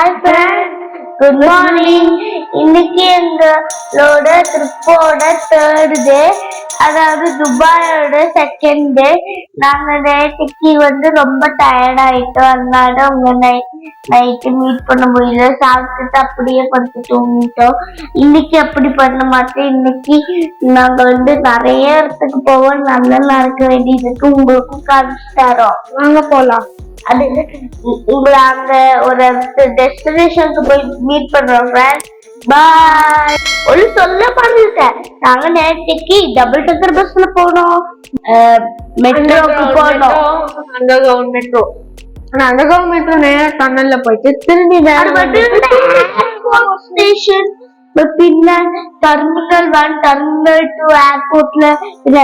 Hi friends, good morning. இன்னைக்கு எங்களோட ட்ரிப்போட third day, அதாவது துபாயோட செகண்ட் டே. நாங்க நேற்றுக்கு ரொம்ப டயர்ட் ஆயிட்டோம், அதனால உங்க நைட்டு மீட் பண்ண முடியல. சாப்பிட்டுட்டு அப்படியே கொஞ்சம் தூங்கிட்டோம். இன்னைக்கு அப்படி பண்ண மாட்டேன். இன்னைக்கு நாங்க நிறைய இடத்துக்கு போவோம், நல்லா நடக்க வேண்டியதுக்கு உங்களுக்கும் காமிச்சு தரோம். வாங்க போலாம். அது உங்களை அங்க ஒரு டெஸ்டினேஷனுக்கு போய் மீட் பண்றோம் ஃப்ரெண்ட்ஸ். பாய். ஒரு சொல்ல மறந்துட்டேன், நாங்க நேற்றுக்கு டபுள் டக்கர் பஸ்ல போனோம், மெட்ரோக்கு போனோம். Underground metro. அண்டர்கிரவுண்ட் மெட்ரோ நேரா டன்னல்ல போயிட்டு திரும்பி ஸ்டேஷன், பின்ன டெர்மினல் 1 டெர்மினல் 2 ஏர்போர்ட்ல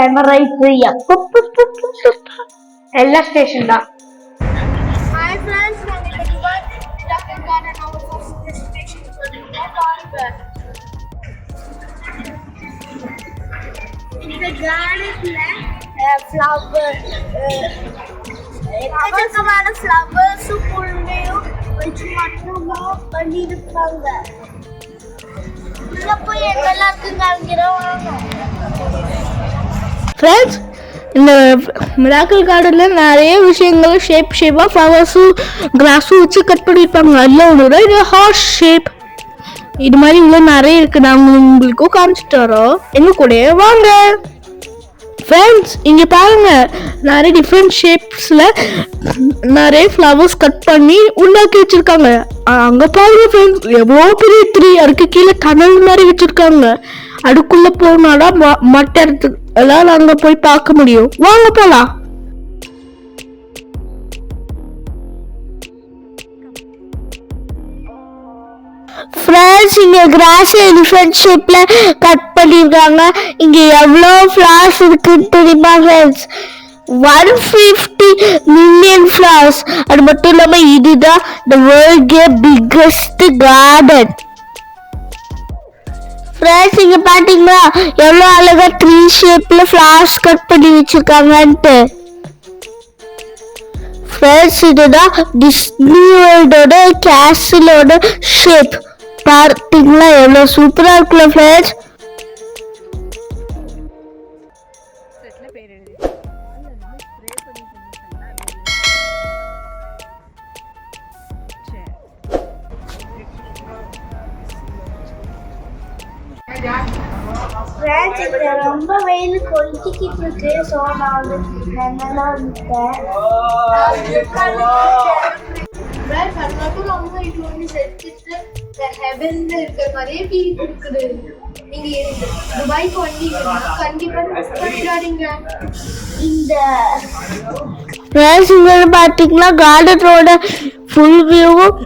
எமிரேட்ஸ் எல்லா ஸ்டேஷன் தான். Hi friends, நாங்க துபாய் டக்கர் கார்டன் our first destination இந்த கார்டன்ல ஃப்ளவர் எக்கச்சக்கமான ஃப்ளவர்ஸ் புல்லையும் வச்சு மட்டுமா பண்ணிருப்பாங்க. உள்ள போய் எல்லாத்துக்கும் காமிக்கிறோம். ஃப்ரெண்ட்ஸ், இந்த மிராக்கிள் கார்டன்ல நிறைய விஷயங்கள் ஷேப்பா ஃப்ளவர்ஸும் கிராஸும் வச்சு கட் பண்ணியிருப்பாங்க. அதில் ஒன்று இது ஹார்ஸ் ஷேப். இது மாதிரி உள்ள நிறைய இருக்கு. நாங்கள் உங்களுக்கும் காமிச்சிட்டு வரோம், எங்க கூட வாங்க. ஃப்ரெண்ட்ஸ், இங்க பாருங்க, நிறைய டிஃப்ரெண்ட் ஷேப்ஸ்ல நிறைய ஃப்ளவர்ஸ் கட் பண்ணி உண்டாக்கி வச்சிருக்காங்க. அங்க பாருங்க ஃப்ரெண்ட்ஸ், எவ்வளோ பெரிய ட்ரீ, அதுக்கு கீழே டனல் மாதிரி வச்சிருக்காங்க. அதுக்குள்ள போனாதான் மற்ற இடத்துக்கு எல்லாம் அங்க போய் பார்க்க முடியும். வாங்க போலாம். ஃப்ரெண்ட்ஸ், இங்க கிராஸ் எலிஃபென்ட் ஷேப்ல கட் பண்ணிருக்காங்க. இங்க எவ்வளவு ஃப்ளவர்ஸ் இருக்குன்னு தெரியுமா ஃப்ரெண்ட்ஸ்? 150 million flowers. அது மட்டும் இல்லாம இதுதான் the world biggest garden. Friends, இங்க பாத்தீங்களா எவ்வளவு அழகா ட்ரீ ஷேப்ல ஃப்ளவர்ஸ் கட் பண்ணி வச்சிருக்காங்கன்ட்டு. ஃப்ரெண்ட்ஸ், இதுதான் டிஸ்னி வேர்ல்டோட கேசலோட ஷேப். பார்த்தீங்களா எவ்வளவு சூப்பரா இருக்குல்ல ஃப்ரெண்ட்ஸ்? ஃப்ரெண்ட்ஸ், இங்க ரொம்ப வெயில் கொளுத்திக்கிட்டு இருக்கு. ஸோ நான் என்னெல்லாம் வந்துட்டேன். ரொம்ப இது செத்துட்டு ஹெவன்ல இருக்கிற மாதிரியே ஃபீல் கொடுக்குது. நீங்க துபாய்க்கு வந்தீங்கன்னா கண்டிப்பா பண்ணிடாதீங்க. இந்த ஃப்ரெண்ட்ஸ், இங்க பாத்தீங்கன்னா கார்டனோட ஃபுல் வியூவும்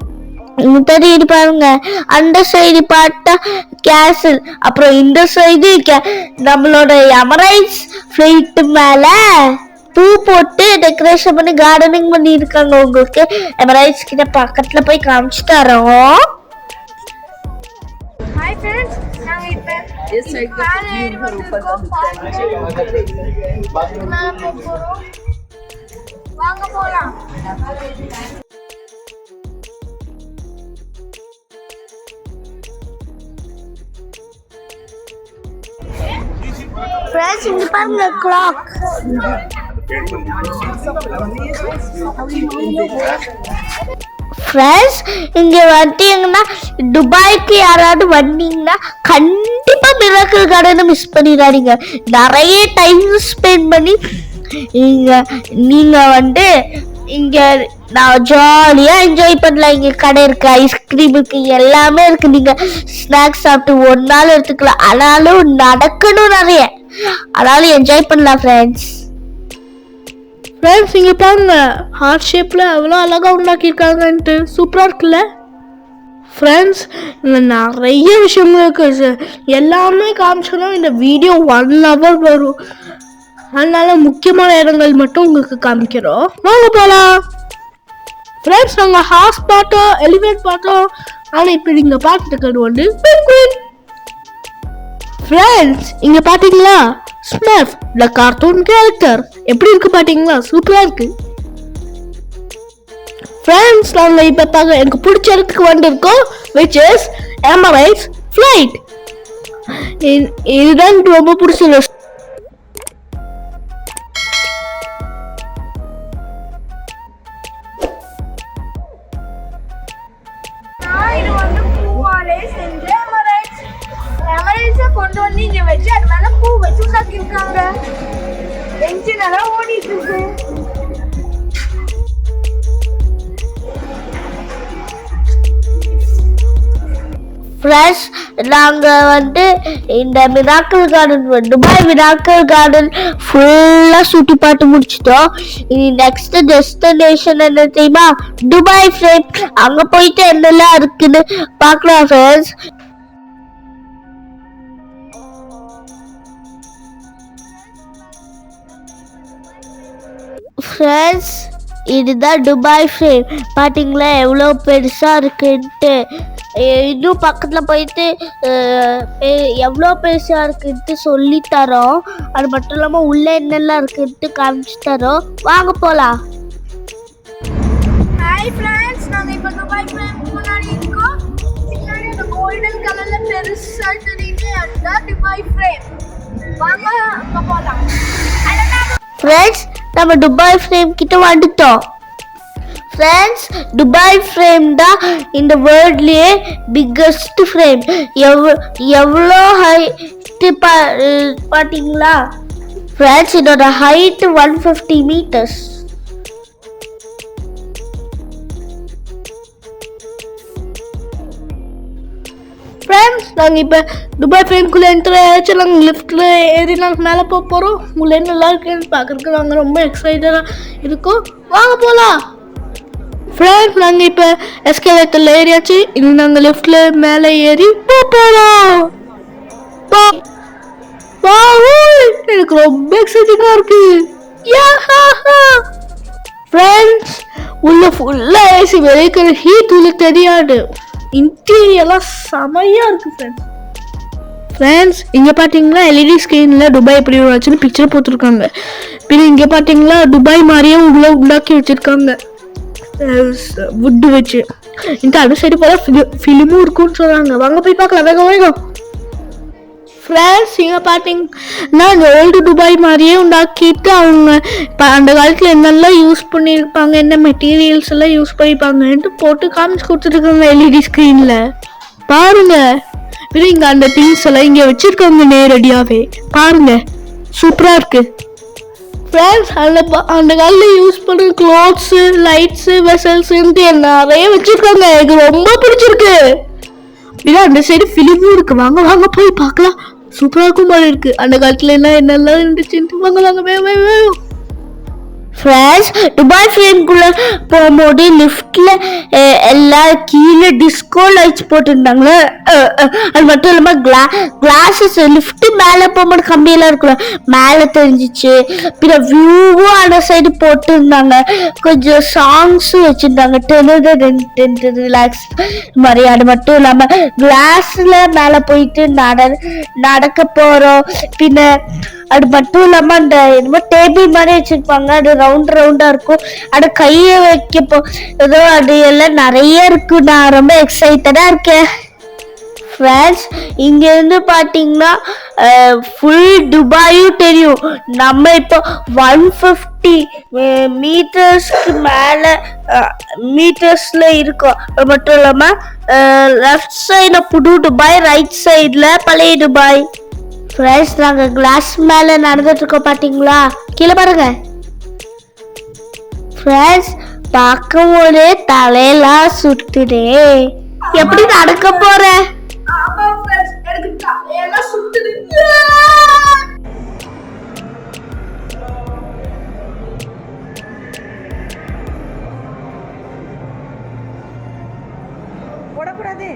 தெரியுது பாருங்க. அந்த சைடு பார்த்தா கேசல், அப்புறம் இந்த சைடு நம்மளோட எமரைட்ஸ் ஃபிளைட் மேல பூ போட்டு டெக்கரேஷன் பண்ணி கார்டனிங் பண்ணி இருக்காங்க. உங்களுக்கு எமரைட்ஸ் கிட்ட பக்கத்துல போய் காமிச்சு தரோம். ஹாய் ஃப்ரெண்ட்ஸ், நாங்க இப்ப மேல ஏறி வந்திருக்கோம். வாங்க போலாம். ஃப்ரெண்ட்ஸ், இங்க பாருங்க கிளாக். ஃப்ரெண்ட்ஸ், இங்க வந்தீங்கன்னா துபாய்க்கு யாராவது வந்தீங்கன்னா கண்டிப்பா மிராக்கிள் கார்டனை மிஸ் பண்ணிடாதீங்க. நிறைய டைம் ஸ்பெண்ட் பண்ணி நீங்க இங்க நான் ஜாலியா என்ஜாய் பண்ணலாம். இங்க கடை இருக்கு, ஐஸ்கிரீம் இருக்கு, எல்லாமே இருக்கு. நீங்க ஸ்நாக்ஸ் சாப்பிட்டு ஒரு நாள் எடுத்துக்கலாம். ஆனாலும் நடக்கணும் நிறைய, ஆனாலும் என்ஜாய் பண்ணலாம் ஃப்ரெண்ட்ஸ். ஃப்ரெண்ட்ஸ், இங்க பாருங்க ஹார்ட் ஷேப்ல எவ்வளோ அழகா உண்டாக்கியிருக்காங்கன்ட்டு சூப்பரா இருக்குல்ல ஃப்ரெண்ட்ஸ்? இங்க நிறைய விஷயங்கள் இருக்கு. எல்லாமே காமிச்சோன்னா இந்த வீடியோ 1 hour வரும். அதனால முக்கியமான இடங்கள் மட்டும் உங்களுக்கு காமிக்கிறோம். வாங்க போலாம். ஃப்ரெண்ட்ஸ், நாங்கள் ஹார்ஸ் பார்த்தோம், எலிஃபென்ட் பார்த்தோம். ஆனால் இப்போ நீங்க பார்த்துட்டு பெங்குயின். ஃப்ரெண்ட்ஸ், இங்க பாத்தீங்களா ஸ்மர்ஃப் த கார்ட்டூன் கேரக்டர் எப்படி இருக்கு பாத்தீங்களா? சூப்பரா இருக்கு. ஃப்ரெண்ட்ஸ் நாங்கள் இப்போ பார்க்க எனக்கு பிடிச்ச இடத்துக்கு வந்திருக்கோம் which is Emirates flight. இதுதான் எனக்கு ரொம்ப பிடிச்ச இது வந்து பூவாலே செஞ்ச எமரேட்ஸை கொண்டு வந்து இங்க வச்சு அது மேல பூ வச்சு உண்டாக்கிருக்காங்க. என்ஜின் எல்லாம் ஓடிட்டு இருக்கு. ஃப்ரெண்ட்ஸ் நாங்கள் வந்து இந்த miracle garden Dubai miracle garden ஃபுல்லாக சுற்றி பார்த்து முடிச்சிட்டோம். இனி நெக்ஸ்ட் டெஸ்டினேஷன் என்ன தெரியுமா? Dubai frame. அங்கே போயிட்டு என்னெல்லாம் இருக்குன்னு பார்க்கலாம் ஃப்ரெண்ட்ஸ். ஃப்ரெண்ட்ஸ் இதுதான் துபாய் ஃப்ரேம். பார்த்தீங்களா எவ்வளோ பெருசாக இருக்குன்ட்டு. இன்னும் பக்கத்தில் போயிட்டு எவ்வளோ பெருசாக இருக்குன்ட்டு சொல்லி தரோம். அது மட்டும் இல்லாமல் உள்ளே என்னெல்லாம் இருக்குன்ட்டு காமிச்சு தரோம். வாங்க போகலாம். ஹாய் ஃப்ரெண்ட்ஸ், நாங்கள் இப்போ துபாய் ஃப்ரேம்க்கு முன்னாடி இருக்கோம். பின்னாடி அந்த கோல்டன் கலர்ல பெருசாக தெரியுது, அதுதான் துபாய் ஃப்ரேம். வாங்க அங்கே போகலாம். ஃப்ரெண்ட்ஸ் நம்ம துபாய் ஃப்ரேம் கிட்ட வந்துட்டோம். ஃப்ரெண்ட்ஸ் துபாய் ஃப்ரேம் தான் இந்த வேர்ல்ட்லேயே பிக்கஸ்ட் ஃப்ரேம். எவ்வளோ ஹைட்டு பார்த்தீங்களா ஃப்ரெண்ட்ஸ்? இதோட ஹைட்டு 150 meters. ஃப்ரெண்ட்ஸ் நாங்கள் இப்போ துபாய் ஃப்ரேம்குள்ளே என்ட்ரு ஆகிடுச்சு. நாங்கள் லிஃப்ட்டில் ஏறி நாங்கள் மேலே போக போகிறோம். உள்ள நல்லா இருக்குன்னு பார்க்குறதுக்கு நாங்கள் ரொம்ப எக்ஸைட்டடாக இருக்கோம். வாங்க போகலாம். ஃப்ரெண்ட்ஸ் நாங்கள் இப்போ எஸ்கலேட்டரில் ஏறியாச்சு. இன்னும் நாங்கள் லிஃப்ட்டில் மேலே ஏறி போகிறோம். எனக்கு ரொம்ப எக்ஸைட்டிங்காக இருக்கு. ஃப்ரெண்ட்ஸ் உள்ள ஃபுல்லாக ஏசி வெளிக்கிற ஹீட் உள்ள தெரியாது. இன்டீரியர்லாம் செமையாக இருக்குது ஃப்ரெண்ட்ஸ். இங்கே பார்த்தீங்களா எல்இடி ஸ்க்ரீனில் துபாய் எப்படி வச்சுன்னு பிக்சர் போட்டிருக்காங்க. பின்ன இங்கே பார்த்தீங்களா துபாய் மாதிரியே உள்ள உண்டாக்கி வச்சுருக்காங்க வுட்டு வச்சு. இந்த அடு சைடு போல ஃபிலிமும் இருக்குன்னு சொல்கிறாங்க. வாங்க போய் பார்க்கலாம். வேகம் வேகம். ஃப்ரெண்ட்ஸ் இங்கே பார்த்தீங்கன்னா இந்த ஓல்டு துபாய் மாதிரியே உண்டாக்கிட்டு அவங்க இப்போ அந்த காலத்தில் என்னெல்லாம் யூஸ் பண்ணியிருப்பாங்க, என்ன மெட்டீரியல்ஸ் எல்லாம் யூஸ் பண்ணியிருப்பாங்கன்ட்டு போட்டு காமிச்சு கொடுத்துருக்காங்க எல்இடி ஸ்க்ரீனில். பாருங்க இங்கே அந்த திங்ஸ் எல்லாம் இங்கே வச்சுருக்காங்க நேரடியாகவே. பாருங்க சூப்பராக இருக்குது ஃப்ரெண்ட்ஸ். அந்த காலத்தில் யூஸ் பண்ணுற க்ளோத்ஸு, லைட்ஸு, வெசல்ஸுன்ட்டு நிறைய வச்சுருக்காங்க. எனக்கு ரொம்ப பிடிச்சிருக்கு. அப்படின்னா அந்த சைடு ஃபிலிமும் இருக்குது. வாங்க வாங்க போய் பார்க்கலாம். சூப்பராக இருக்கும் போல இருக்குது. அந்த காலத்தில் என்னெல்லாம் இருந்துச்சுன்ட்டு வாங்க வாங்க வேணும். ஃப்ரெண்ட்ஸ் துபாய் ஃப்ரேம்குள்ளே போகும்போது லிஃப்டில் எல்லாம் கீழே டிஸ்கோ லைட்ஸ் போட்டிருந்தாங்களே. அது மட்டும் இல்லாமல் கிளாஸஸ் லிஃப்ட்டு மேலே போகும்போது கம்பியெல்லாம் இருக்குல்ல மேலே தெரிஞ்சிச்சு. பின்ன வியூவும் அந்த சைடு போட்டிருந்தாங்க. கொஞ்சம் சாங்ஸும் வச்சுருந்தாங்க. ரிலாக்ஸ் மாதிரி. அது மட்டும் இல்லாமல் கிளாஸில் மேலே போயிட்டு நடக்க போகிறோம். பின்ன அது மட்டும் இல்லாமல் அந்த என்னமோ டேபிள் மாதிரி வச்சுருப்பாங்க. அது ரவுண்டா இருக்கும். அது கையை வைக்கப்போ ஏதோ அது எல்லாம் நிறைய இருக்கு. நான் ரொம்ப எக்ஸைட்டடா இருக்கேன் ஃப்ரெண்ட்ஸ். இங்கேருந்து பார்த்தீங்கன்னா ஃபுல் துபாயும் தெரியும். நம்ம இப்போ 150 மீட்டர்ஸ்க்கு மேலே மீட்டர்ஸில் இருக்கோம். அது மட்டும் இல்லாமல் லெஃப்ட் சைடில் புது துபாய், ரைட் சைடில் பழைய துபாய். ஃப்ரெண்ட்ஸ் நாங்கள் கிளாஸ் மேலே நடந்துட்டு இருக்கோம். பார்த்தீங்களா கீழே பாருங்க ஃப்ரெண்ட்ஸ். பார்க்கும்போதே தலையெல்லாம் சுத்துதே. எப்படி நடக்க போறேன்? போடக்கூடாது.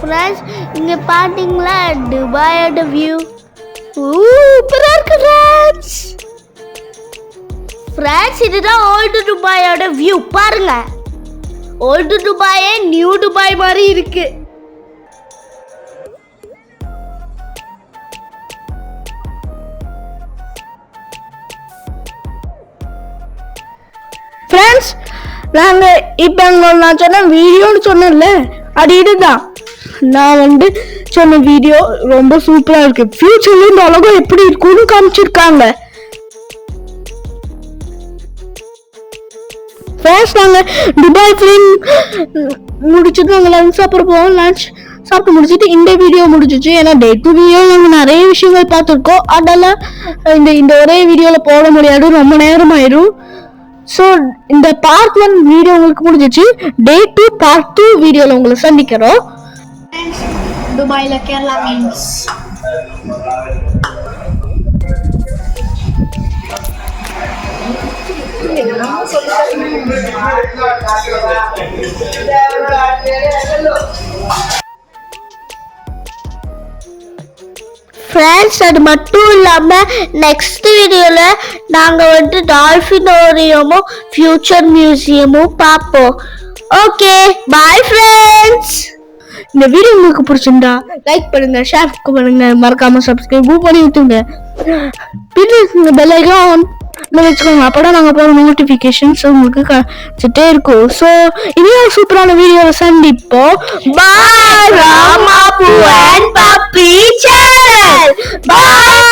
ஃப்ரெண்ட்ஸ் இங்க பாத்தீங்களா துபாயோட வியூ சூப்பரா இருக்கு ஃப்ரெண்ட்ஸ். ஃப்ரெண்ட்ஸ் இதுதான் ஓல்டு துபாயோட வியூ பாருங்க. ஓல்டு துபாயே நியூ துபாய் மாதிரி இருக்கு. ஃப்ரெண்ட்ஸ் நாங்கள் இப்போ நான் சொன்ன வீடியோன்னு சொன்னேன்ல அது இதுதான். நான் சொன்ன வீடியோ ரொம்ப சூப்பராக இருக்கு. ஃபியூச்சர்ல இந்த உலகம் எப்படி இருக்கும்னு காமிச்சிருக்காங்க. ஃப்ரெண்ட்ஸ் நாங்கள் துபாய் ஃபிலிம் முடிச்சுட்டு நாங்கள் லஞ்ச் சாப்பிட போவோம். லஞ்ச் சாப்பிட்டு முடிச்சுட்டு இந்த வீடியோ முடிச்சிச்சு. ஏன்னா டே டு வீடியோ நாங்கள் நிறைய விஷயங்கள் பார்த்துருக்கோம். அதெல்லாம் இந்த ஒரே வீடியோவில் போட முடியாது, ரொம்ப நேரம் ஆயிடும். ஸோ இந்த பார்ட் 1 வீடியோ உங்களுக்கு முடிஞ்சிச்சு. டே 2 பார்ட் 2 வீடியோவில் உங்களை சந்திக்கிறோம். துபாயில கேரளா மீன்ஸ் ஃப்ரெண்ட்ஸ் அது மட்டும் இல்லாமல் நெக்ஸ்ட் வீடியோவில் நாங்கள் டால்ஃபினோரியமும் ஃபியூச்சர் மியூசியமும் பார்ப்போம். Okay bye friends. இந்த வீடியோ உங்களுக்கு பிடிச்சிருந்தா லைக் பண்ணுங்க, ஷேர் பண்ணுங்க, மறக்காம சப்ஸ்கிரைப் பண்ணி விட்டுங்க. பின்ன பெல் ஐகான் ஆன் வச்சுக்கோங்க. அப்பதான் நாங்கள் போகிற நோட்டிஃபிகேஷன்ஸ் உங்களுக்கு கிடைச்சிட்டே இருக்கும். ஸோ இன்னும் சூப்பரான வீடியோவை சந்திப்போம். பாய் ராமா பூ அண்ட் பப்பி சேனல். பாய்.